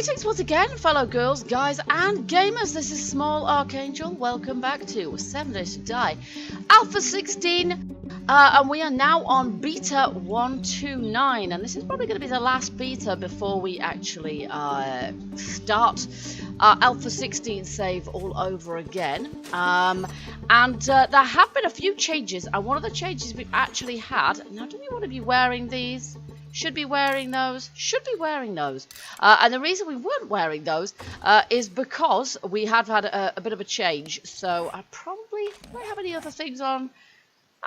Greetings once again, fellow girls, guys, and gamers. This is Small Archangel. Welcome back to 7 Days to Die Alpha 16. And we are now on Beta 129. And this is probably going to be the last beta before we actually start our Alpha 16 save all over again. There have been a few changes. And one of the changes we've actually had... Now, do we want to be wearing these? Should be wearing those. Should be wearing those. And the reason we weren't wearing those is because we have had a bit of a change. So I probably don't have any other things on.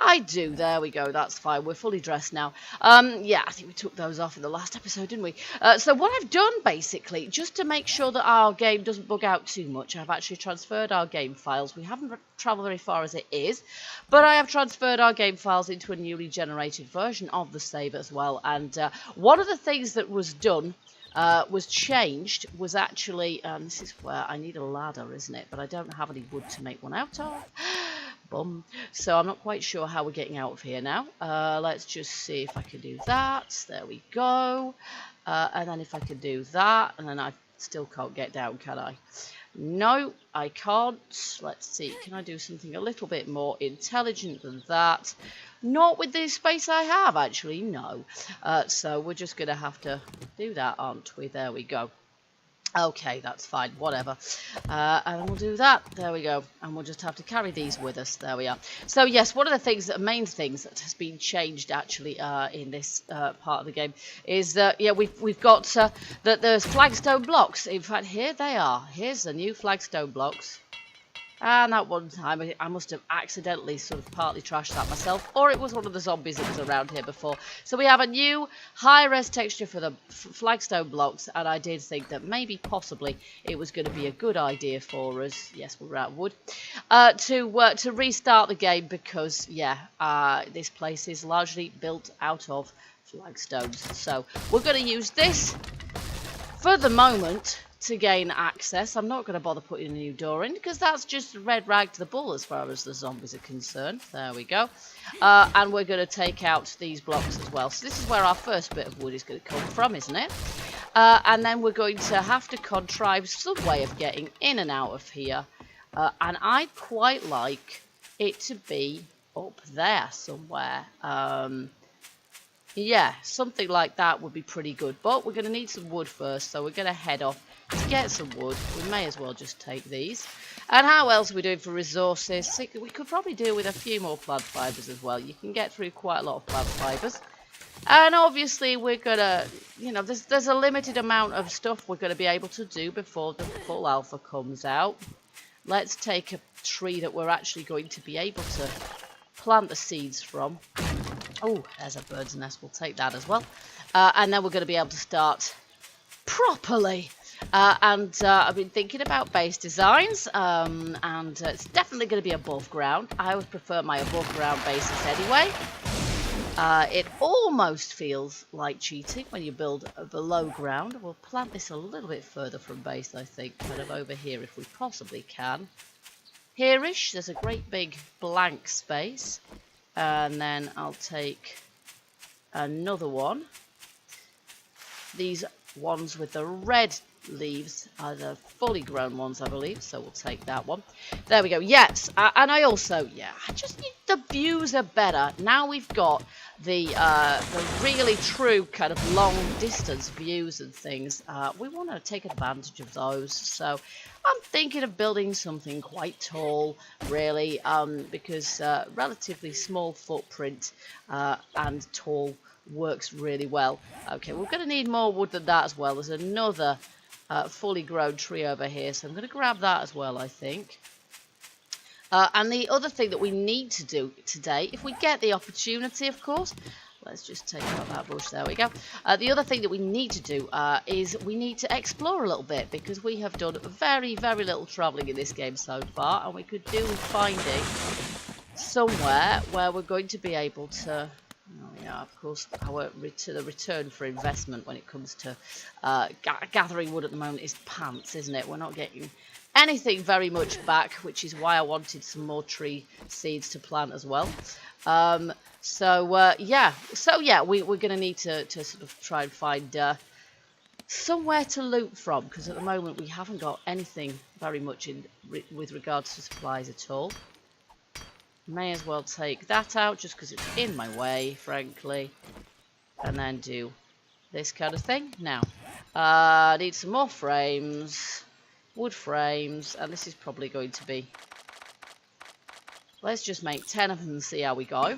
I do. There we go. That's fine. We're fully dressed now. Yeah, I think we took those off in the last episode, didn't we? So what I've done, basically, just to make sure that our game doesn't bug out too much, I've actually transferred our game files. We haven't travelled very far as it is, but I have transferred our game files into a newly generated version of the save as well. And one of the things that was done, was changed, was actually... this is where I need a ladder, isn't it? But I don't have any wood to make one out of. Bum. So I'm not quite sure how we're getting out of here now. Let's just see if I can do that. There we go. And then if I can do that, and then I still can't get down, can I? No, I can't. Let's see. Can I do something a little bit more intelligent than that? Not with the space I have, actually. No. So we're just going to have to do that, aren't we? There we go. Okay, that's fine, whatever. And we'll do that. There we go. And we'll just have to carry these with us. There we are. So yes, one of the things, the main things that has been changed actually in this part of the game is that, yeah, we've got there's flagstone blocks. In fact, here they are. Here's the new flagstone blocks. And that one time, I must have accidentally sort of partly trashed that myself, or it was one of the zombies that was around here before. So we have a new high-res texture for the flagstone blocks, and I did think that maybe, possibly, it was going to be a good idea for us, yes, we're out of wood, to restart the game because, yeah, this place is largely built out of flagstones. So we're going to use this for the moment to gain access. I'm not going to bother putting a new door in because that's just a red rag to the bull as far as the zombies are concerned. There we go. And we're going to take out these blocks as well. So this is where our first bit of wood is going to come from, isn't it? And then we're going to have to contrive some way of getting in and out of here. And I'd quite like it to be up there somewhere. Yeah, something like that would be pretty good. But we're going to need some wood first, so we're going to head off to get some wood. We may as well just take these. And how else are we doing for resources? We could probably do with a few more plant fibres as well. You can get through quite a lot of plant fibres. And obviously we're going to, you know, there's a limited amount of stuff we're going to be able to do before the full alpha comes out. Let's take a tree that we're actually going to be able to plant the seeds from. Oh, there's a bird's nest. We'll take that as well. And then we're going to be able to start properly. I've been thinking about base designs, and it's definitely going to be above ground. I always prefer my above ground bases anyway. It almost feels like cheating when you build below ground. We'll plant this a little bit further from base, I think, kind of over here if we possibly can. Here-ish, there's a great big blank space. And then I'll take another one. These ones with the red leaves are the fully grown ones, I believe. So we'll take that one. There we go. Yes. And I also, yeah, I just need the views are better. Now we've got the really true kind of long distance views and things. We want to take advantage of those. So I'm thinking of building something quite tall, really, because relatively small footprint and tall works really well. Okay, we're going to need more wood than that as well. There's another fully grown tree over here, so I'm going to grab that as well, I think. And the other thing that we need to do today, if we get the opportunity, of course, let's just take out that bush, there we go. The other thing that we need to do is we need to explore a little bit, because we have done very, very little travelling in this game so far, and we could do with finding somewhere where we're going to be able to... Oh, yeah, of course, the return for investment when it comes to gathering wood at the moment is pants, isn't it? We're not getting anything very much back, which is why I wanted some more tree seeds to plant as well. Yeah, we're going to need to sort of try and find somewhere to loot from, because at the moment we haven't got anything very much in with regards to supplies at all. May as well take that out just because it's in my way, frankly, and then do this kind of thing. Now, I need some more frames, wood frames, and this is probably going to be, let's just make 10 of them and see how we go.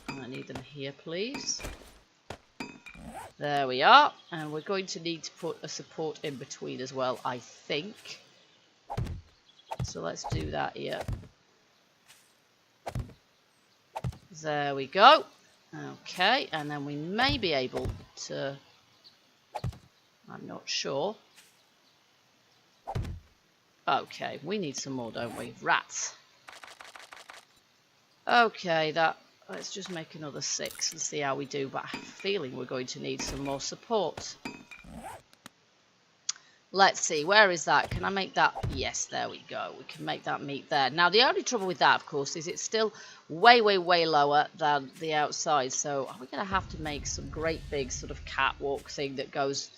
I need them here, please. There we are, and we're going to need to put a support in between as well, I think. So let's do that here. There we go. Okay, and then we may be able to, I'm not sure. Okay, we need some more, don't we? Rats. Okay, let's just make another 6 and see how we do, but I have a feeling we're going to need some more support. Let's see, where is that? Can I make that? Yes, there we go. We can make that meet there. Now, the only trouble with that, of course, is it's still way, way, way lower than the outside. So are we going to have to make some great big sort of catwalk thing that goes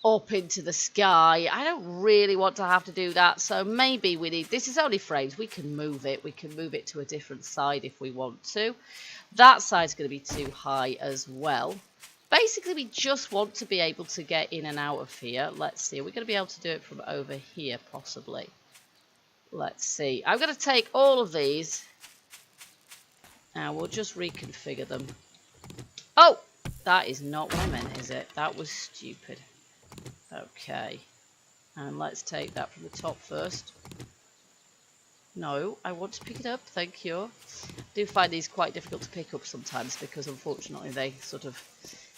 up into the sky? I don't really want to have to do that. So maybe we need, this is only frames. We can move it. We can move it to a different side if we want to. That side's going to be too high as well. Basically, we just want to be able to get in and out of here. Let's see. Are we going to be able to do it from over here, possibly? Let's see. I'm going to take all of these. And we'll just reconfigure them. Oh! That is not what I meant, is it? That was stupid. Okay. And let's take that from the top first. No, I want to pick it up. Thank you. I do find these quite difficult to pick up sometimes because, unfortunately, they sort of...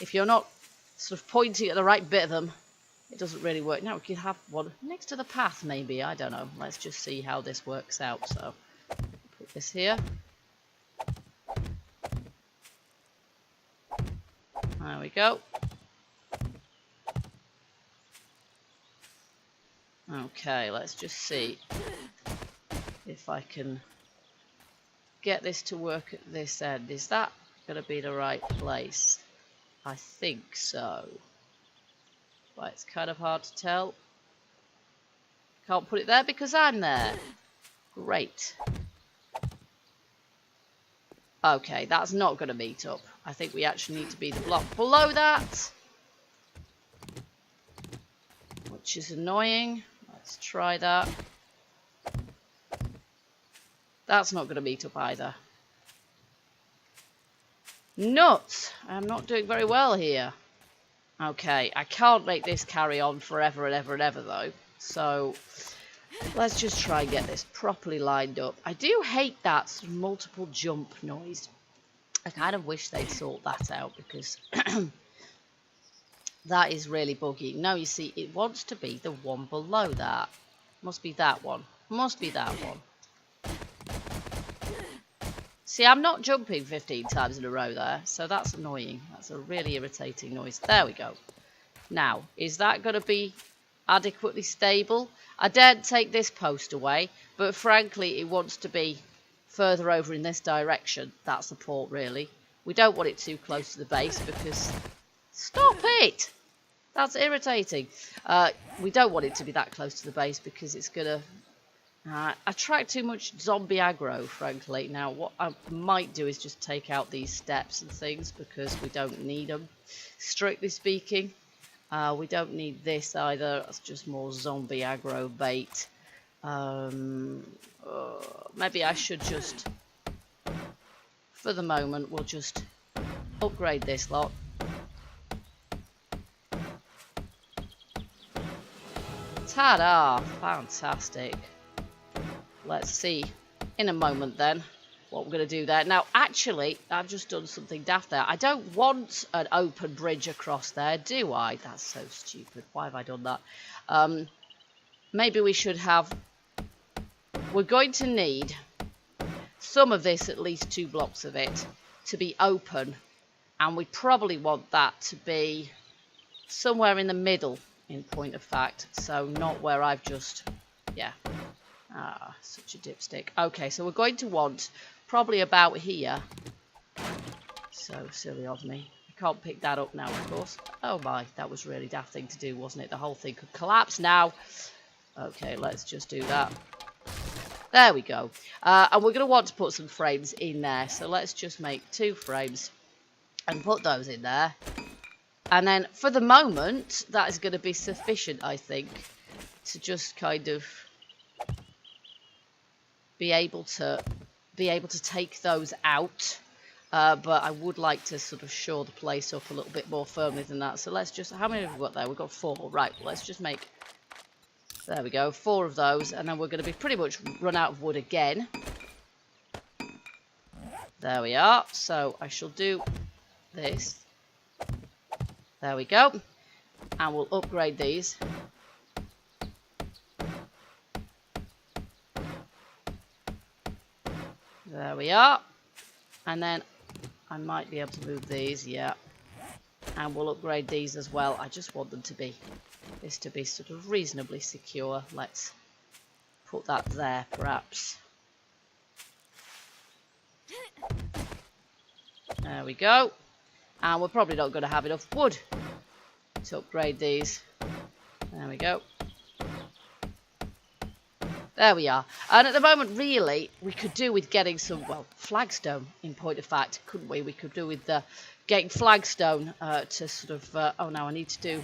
If you're not sort of pointing at the right bit of them, it doesn't really work. Now we can have one next to the path, maybe. I don't know. Let's just see how this works out. So, put this here. There we go. Okay, let's just see if I can get this to work at this end. Is that going to be the right place? I think so. But it's kind of hard to tell. Can't put it there because I'm there. Great. Okay, that's not going to meet up. I think we actually need to be the block below that. Which is annoying. Let's try that. That's not going to meet up either. Nuts! I'm not doing very well here. Okay, I can't make this carry on forever and ever and ever though. So, let's just try and get this properly lined up. I do hate that sort of multiple jump noise. I kind of wish they'd sort that out because that is really buggy. No, you see, it wants to be the one below that. Must be that one. Must be that one. See, I'm not jumping 15 times in a row there, so that's annoying. That's a really irritating noise. There we go. Now, is that going to be adequately stable? I daren't take this post away, but frankly, it wants to be further over in this direction. That support, really. We don't want it too close to the base because... Stop it! That's irritating. We don't want it to be that close to the base because it's going to... attract too much zombie aggro, frankly. Now, what I might do is just take out these steps and things because we don't need them, strictly speaking. We don't need this either. That's just more zombie aggro bait. Maybe I should just, for the moment, we'll just upgrade this lot. Ta-da! Fantastic. Let's see in a moment then what we're going to do there. Now, actually, I've just done something daft there. I don't want an open bridge across there, do I? That's so stupid. Why have I done that? Maybe we should have... We're going to need some of this, at least 2 blocks of it, to be open. And we probably want that to be somewhere in the middle, in point of fact. So not where I've just... Yeah. Ah, such a dipstick. Okay, so we're going to want probably about here. So silly of me. I Can't pick that up now, of course. Oh my, that was really daft thing to do, wasn't it? The whole thing could collapse now. Okay, let's just do that. There we go. And we're going to want to put some frames in there. So let's just make 2 frames and put those in there. And then for the moment, that is going to be sufficient, I think, to just kind of be able to take those out. But I would like to sort of shore the place up a little bit more firmly than that. So let's just, how many have we got there? We've got 4. Right, let's just make, there we go, 4 of those. And then we're going to be pretty much run out of wood again. There we are. So I shall do this. There we go. And we'll upgrade these. There we are. And then I might be able to move these, yeah. And we'll upgrade these as well. I just want them to be, this to be sort of reasonably secure. Let's put that there, perhaps. There we go. And we're probably not going to have enough wood to upgrade these. There we go. There we are. And at the moment, really, we could do with getting some, well, flagstone, in point of fact, couldn't we? We could do with getting flagstone to sort of, oh no, I need to do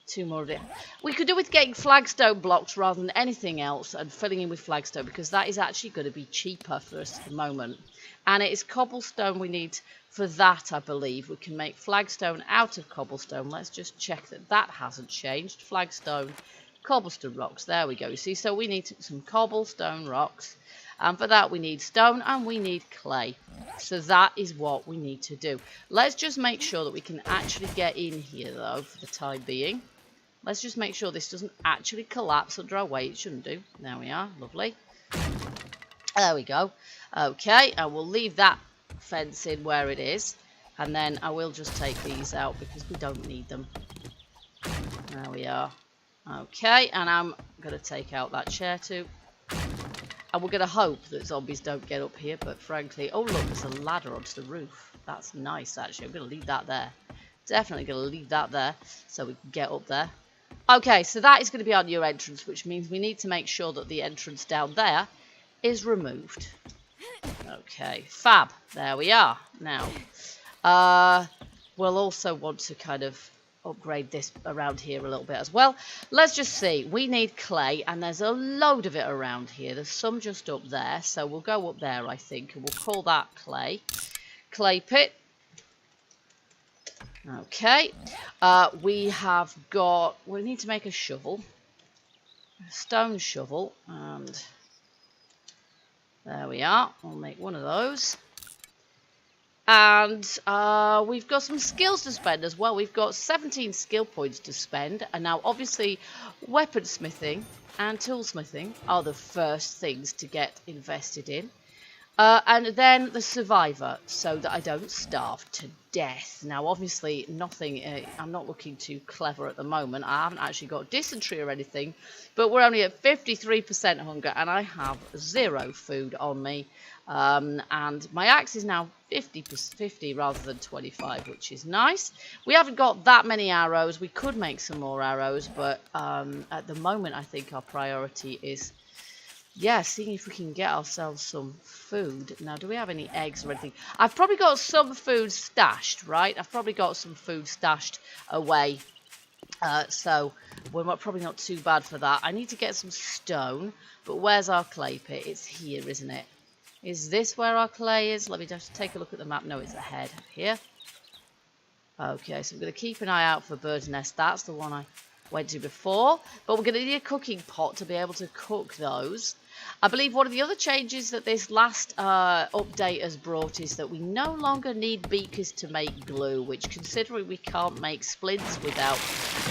2 more of it. We could do with getting flagstone blocks rather than anything else and filling in with flagstone, because that is actually going to be cheaper for us at the moment. And it is cobblestone we need for that, I believe. We can make flagstone out of cobblestone. Let's just check that that hasn't changed. Flagstone, cobblestone rocks. There we go. You see, so we need some cobblestone rocks. And for that, we need stone and we need clay. So that is what we need to do. Let's just make sure that we can actually get in here, though, for the time being. Let's just make sure this doesn't actually collapse under our weight. It shouldn't do. There we are. Lovely. There we go. Okay, I will leave that fence in where it is. And then I will just take these out because we don't need them. There we are. Okay, and I'm going to take out that chair too. And we're going to hope that zombies don't get up here. But frankly, oh look, there's a ladder onto the roof. That's nice, actually. I'm going to leave that there. Definitely going to leave that there so we can get up there. Okay, so that is going to be our new entrance, which means we need to make sure that the entrance down there is removed. Okay, fab. There we are. Now, we'll also want to kind of upgrade this around here a little bit as well. Let's just see. We need clay, and there's a load of it around here. There's some just up there, so we'll go up there, I think, and we'll call that clay. Clay pit. Okay. We have got... we need to make a shovel. A stone shovel, and... there we are. We'll make one of those. And we've got some skills to spend as well. We've got 17 skill points to spend. And now, obviously, weaponsmithing and toolsmithing are the first things to get invested in. And then the survivor, so that I don't starve to death. Now, obviously, nothing. I'm not looking too clever at the moment. I haven't actually got dysentery or anything. But we're only at 53% hunger, and I have 0 food on me. And my axe is now 50 rather than 25, which is nice. We haven't got that many arrows. We could make some more arrows, but at the moment, I think our priority is... yeah, seeing if we can get ourselves some food. Now, do we have any eggs or anything? I've probably got some food stashed, right? I've probably got some food stashed away. So we're probably not too bad for that. I need to get some stone. But where's our clay pit? It's here, isn't it? Is this where our clay is? Let me just take a look at the map. No, it's ahead. Here. Okay, so I'm going to keep an eye out for bird's nest. That's the one I went to before. But we're going to need a cooking pot to be able to cook those. I believe one of the other changes that this last update has brought is that we no longer need beakers to make glue, which, considering we can't make splints without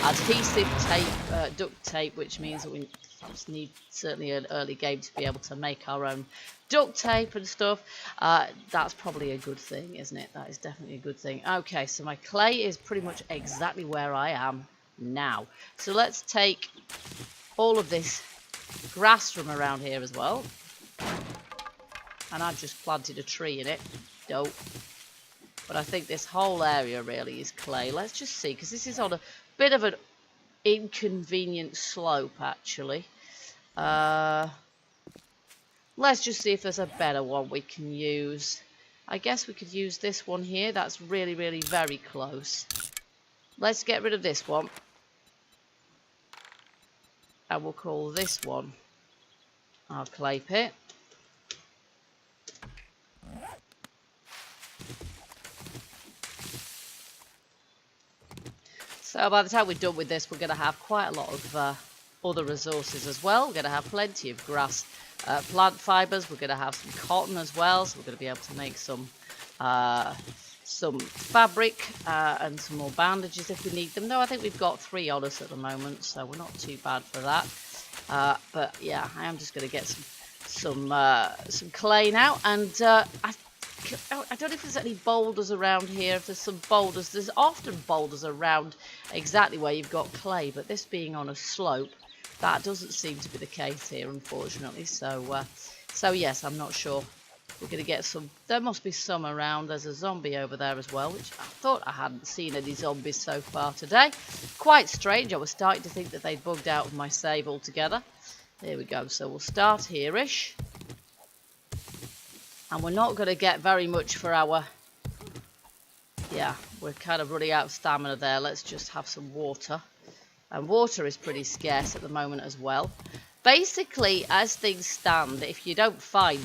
adhesive tape, duct tape, which means that we perhaps need certainly an early game to be able to make our own duct tape and stuff. That's probably a good thing, isn't it? That is definitely a good thing. Okay, so my clay is pretty much exactly where I am now. So let's take all of this grass from around here as well, and I've just planted a tree in it. Dope. But I think this whole area really is clay. Let's just see, because this is on a bit of an inconvenient slope, actually. Let's just see if there's a better one we can use. I guess we could use this one here. That's really, really very close. Let's get rid of this one. And we'll call this one our clay pit. So by the time we're done with this, we're going to have quite a lot of other resources as well. We're going to have plenty of grass plant fibres. We're going to have some cotton as well, so we're going to be able to make some fabric and some more bandages if we need them. Though I think we've got 3 on us at the moment, so we're not too bad for that. But yeah, I am just going to get some clay now, and I don't know if there's any boulders around here. If there's some boulders, there's often boulders around exactly where you've got clay, but this being on a slope, that doesn't seem to be the case here, unfortunately. So yes, I'm not sure. We're going to get some. There must be some around. There's a zombie over there as well, which I thought I hadn't seen any zombies so far today. Quite strange. I was starting to think that they'd bugged out of my save altogether. There we go. So we'll start here-ish. And we're not going to get very much for our... Yeah, we're kind of running out of stamina there. Let's just have some water. And water is pretty scarce at the moment as well. Basically, as things stand, if you don't find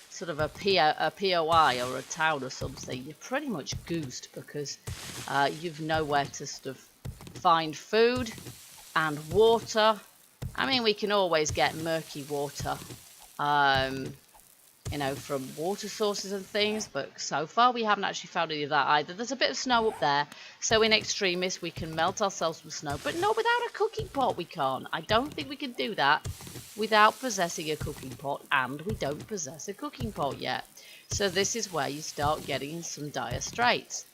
sort of a POI or a town or something, you're pretty much goosed, because you've nowhere to sort of find food and water. I mean, we can always get murky water, you know, from water sources and things, but so far we haven't actually found any of that either. There's a bit of snow up there, so in extremis we can melt ourselves some snow, but not without a cooking pot. We can't. I don't think we can do that without possessing a cooking pot, and we don't possess a cooking pot yet. So this is where you start getting in some dire straits.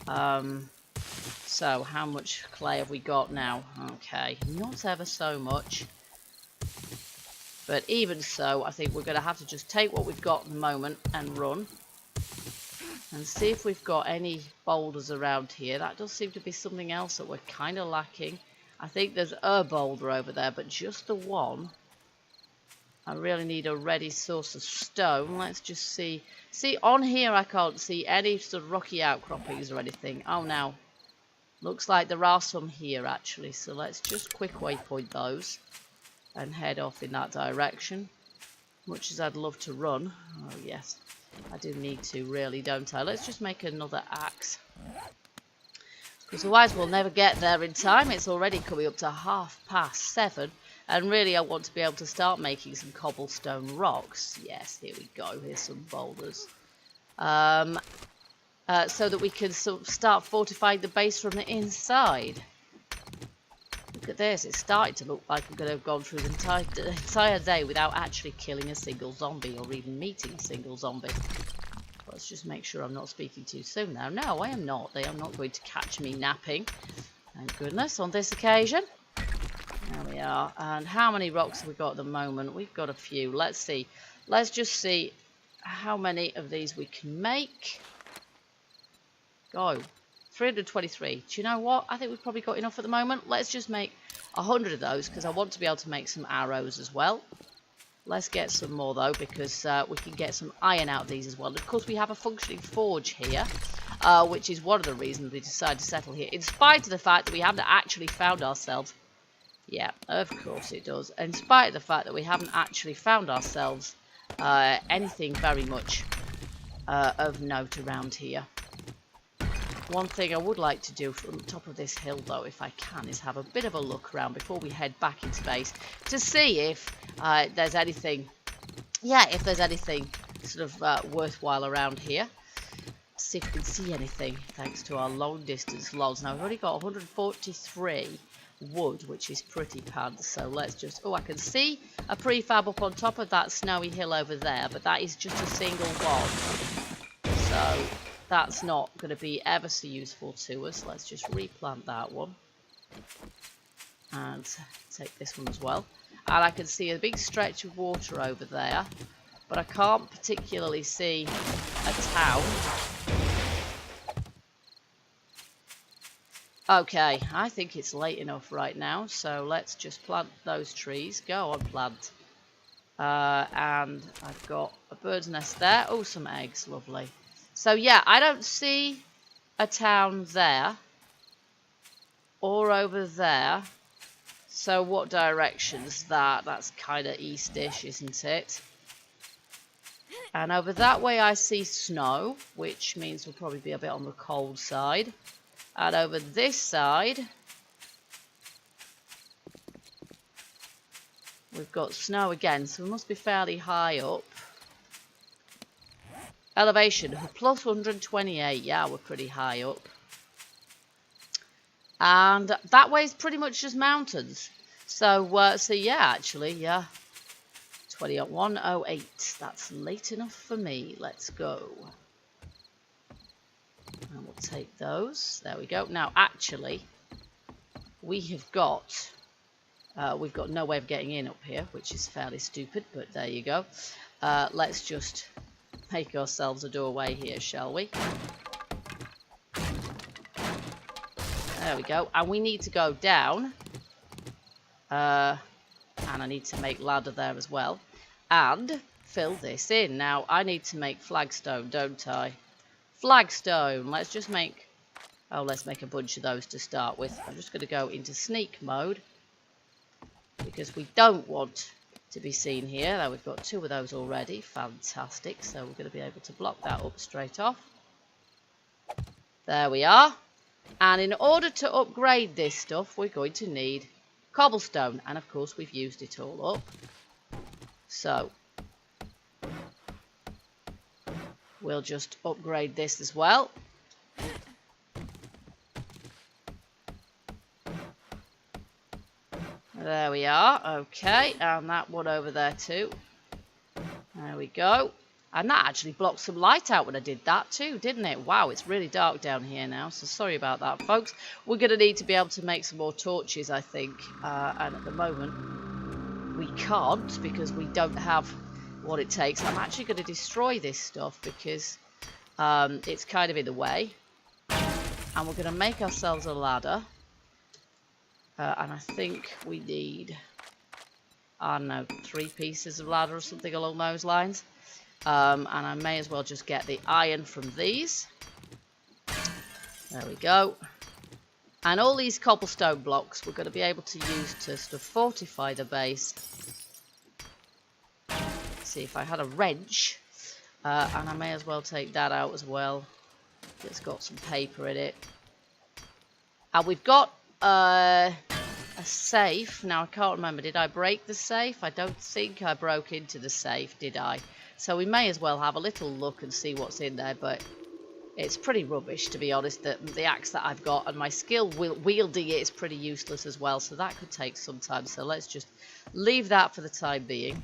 So how much clay have we got now? Okay, not ever so much. But even so, I think we're going to have to just take what we've got at the moment and run. And see if we've got any boulders around here. That does seem to be something else that we're kind of lacking. I think there's a boulder over there, but just the one. I really need a ready source of stone. Let's just see. See, on here I can't see any sort of rocky outcroppings or anything. Oh, now. Looks like there are some here, actually. So let's just quick waypoint those and head off in that direction. Much as I'd love to run. Oh yes, I do need to really, don't I? Let's just make another axe, because otherwise we'll never get there in time. It's already coming up to 7:30, and really I want to be able to start making some cobblestone rocks. Yes, here we go. Here's some boulders, so that we can sort of start fortifying the base from the inside. Look at this, it's starting to look like I'm going to have gone through the entire day without actually killing a single zombie, or even meeting a single zombie. Let's just make sure I'm not speaking too soon now. No, I am not. They are not going to catch me napping. Thank goodness, on this occasion. There we are. And how many rocks have we got at the moment? We've got a few. Let's see. Let's just see how many of these we can make. Go. 323. Do you know what? I think we've probably got enough at the moment. Let's just make 100 of those, because I want to be able to make some arrows as well. Let's get some more though, because we can get some iron out of these as well. And of course we have a functioning forge here, which is one of the reasons we decided to settle here, in spite of the fact that we haven't actually found ourselves. Yeah, of course it does. In spite of the fact that we haven't actually found ourselves anything very much of note around here. One thing I would like to do from the top of this hill, though, if I can, is have a bit of a look around before we head back into base to see if there's anything, if there's anything sort of worthwhile around here. See if we can see anything, thanks to our long distance logs. Now, we've only got 143 wood, which is pretty pants, so let's just... Oh, I can see a prefab up on top of that snowy hill over there, but that is just a single one. So that's not going to be ever so useful to us. Let's just replant that one. And take this one as well. And I can see a big stretch of water over there, but I can't particularly see a town. Okay, I think it's late enough right now, so let's just plant those trees. Go on, plant. And I've got a bird's nest there. Oh, some eggs, lovely. So yeah, I don't see a town there or over there. So what direction's that? That's kind of eastish, isn't it? And over that way I see snow, which means we'll probably be a bit on the cold side. And over this side, we've got snow again, so we must be fairly high up. Elevation, plus 128. Yeah, we're pretty high up. And that way is pretty much just mountains. So, yeah, actually, yeah. 108. That's late enough for me. Let's go. And we'll take those. There we go. Now, actually, we've got no way of getting in up here, which is fairly stupid, but there you go. Let's just make ourselves a doorway here, shall we? There we go. And we need to go down. And I need to make ladder there as well. And fill this in. Now, I need to make flagstone, don't I? Flagstone. Let's just make... Oh, let's make a bunch of those to start with. I'm just going to go into sneak mode. Because we don't want to be seen here. Now, we've got 2 of those already. Fantastic. So we're going to be able to block that up straight off. There we are. And in order to upgrade this stuff, we're going to need cobblestone. And, of course, we've used it all up. So, we'll just upgrade this as well. There we are. Okay, and that one over there too. There we go. And that actually blocked some light out when I did that too, didn't it? Wow, it's really dark down here now, so sorry about that, folks. We're going to need to be able to make some more torches, I think. And at the moment, we can't because we don't have what it takes. I'm actually going to destroy this stuff because it's kind of in the way. And we're going to make ourselves a ladder. And I think we need, I don't know, 3 pieces of ladder or something along those lines. And I may as well just get the iron from these. There we go. And all these cobblestone blocks we're going to be able to use to sort of fortify the base. Let's see if I had a wrench. And I may as well take that out as well. It's got some paper in it. And we've got a safe. Now I can't remember, did I break the safe? I don't think I broke into the safe, did I? So we may as well have a little look and see what's in there, but it's pretty rubbish, to be honest. The axe that I've got and my skill wielding it is pretty useless as well, so that could take some time. So let's just leave that for the time being.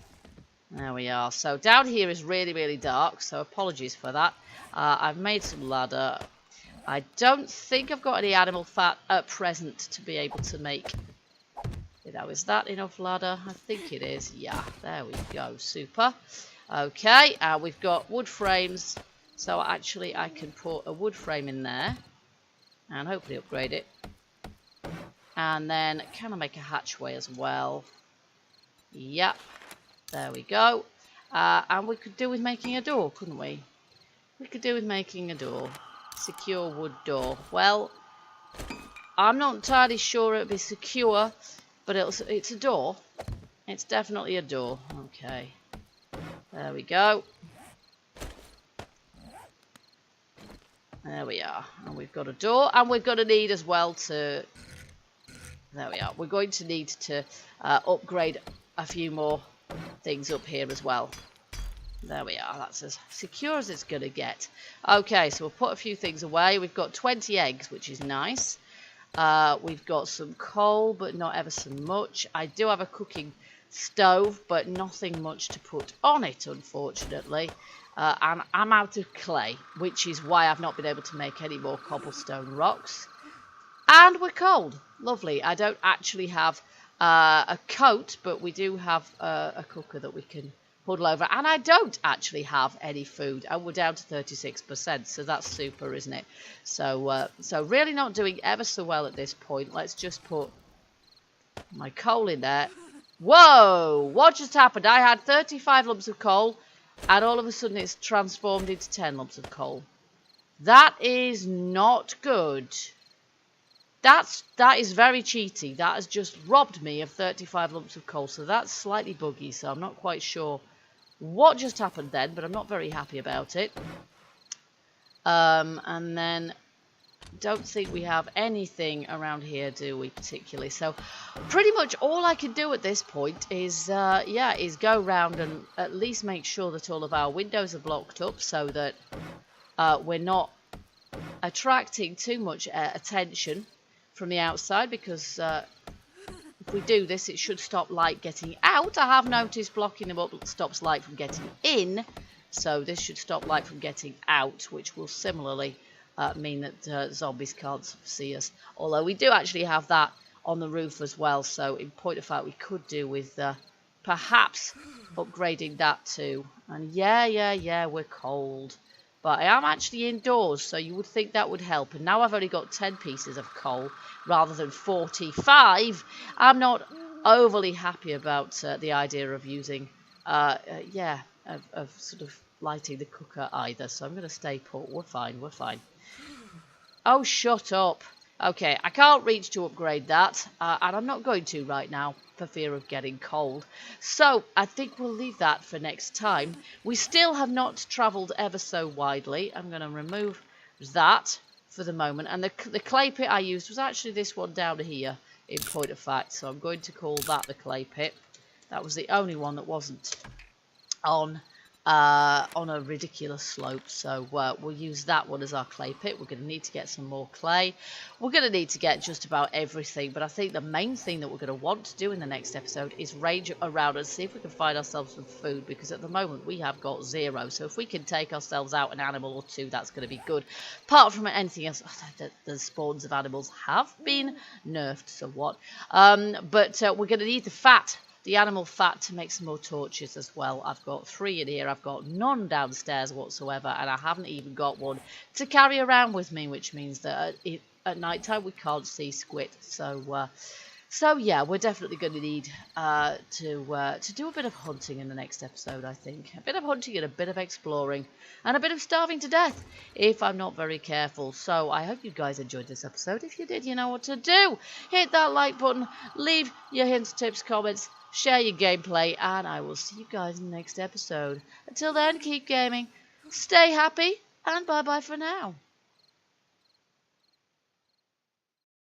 There we are. So down here is really, really dark, so apologies for that. I've made some ladder. I don't think I've got any animal fat at present to be able to make... Now, is that enough ladder? I think it is. Yeah, there we go. Super. Okay, we've got wood frames. So actually I can put a wood frame in there and hopefully upgrade it. And then can I make a hatchway as well? Yep. There we go. And we could do with making a door, couldn't we? We could do with making a door. Secure wood door. Well, I'm not entirely sure it would be secure, but it's a door. It's definitely a door. Okay. There we go. There we are. And we've got a door. And we're going to need as well to... There we are. We're going to need to upgrade a few more things up here as well. There we are. That's as secure as it's going to get. Okay, so we'll put a few things away. We've got 20 eggs, which is nice. We've got some coal, but not ever so much. I do have a cooking stove, but nothing much to put on it, unfortunately. And I'm out of clay, which is why I've not been able to make any more cobblestone rocks. And we're cold. Lovely. I don't actually have a coat, but we do have a cooker that we can huddle over. And I don't actually have any food, and we're down to 36%, so that's super, isn't it? So so really not doing ever so well at this point. Let's just put my coal in there. Whoa, what just happened? I had 35 lumps of coal, and all of a sudden it's transformed into 10 lumps of coal. That is not good. That is very cheaty. That has just robbed me of 35 lumps of coal, so that's slightly buggy, so I'm not quite sure what just happened then, but I'm not very happy about it. And then don't think we have anything around here, do we, particularly? So pretty much all I can do at this point is is go around and at least make sure that all of our windows are blocked up, so that we're not attracting too much attention from the outside, because if we do this, it should stop light getting out. I have noticed blocking them up stops light from getting in, so this should stop light from getting out, which will similarly mean that zombies can't see us. Although we do actually have that on the roof as well, so in point of fact we could do with perhaps upgrading that too. And yeah, we're cold. But I am actually indoors, so you would think that would help. And now I've only got 10 pieces of coal rather than 45. I'm not overly happy about the idea of using, of sort of lighting the cooker either. So I'm going to stay put. We're fine, we're fine. Oh, shut up. Okay, I can't reach to upgrade that, and I'm not going to right now for fear of getting cold. So I think we'll leave that for next time. We still have not travelled ever so widely. I'm going to remove that for the moment. And the clay pit I used was actually this one down here, in point of fact. So I'm going to call that the clay pit. That was the only one that wasn't on a ridiculous slope, so we'll use that one as our clay pit. We're going to need to get some more clay. We're going to need to get just about everything, but I think the main thing that we're going to want to do in the next episode is range around and see if we can find ourselves some food, because at the moment we have got 0, so if we can take ourselves out an animal or 2, that's going to be good. Apart from anything else, the spawns of animals have been nerfed somewhat, but we're going to need the fat. The animal fat to make some more torches as well. I've got 3 in here. I've got none downstairs whatsoever, and I haven't even got one to carry around with me, which means that at night time we can't see squid. So yeah, we're definitely going to need to do a bit of hunting in the next episode, I think. A bit of hunting and a bit of exploring and a bit of starving to death if I'm not very careful. So I hope you guys enjoyed this episode. If you did, you know what to do. Hit that like button, leave your hints, tips, comments, share your gameplay, and I will see you guys in the next episode. Until then, keep gaming, stay happy, and bye-bye for now.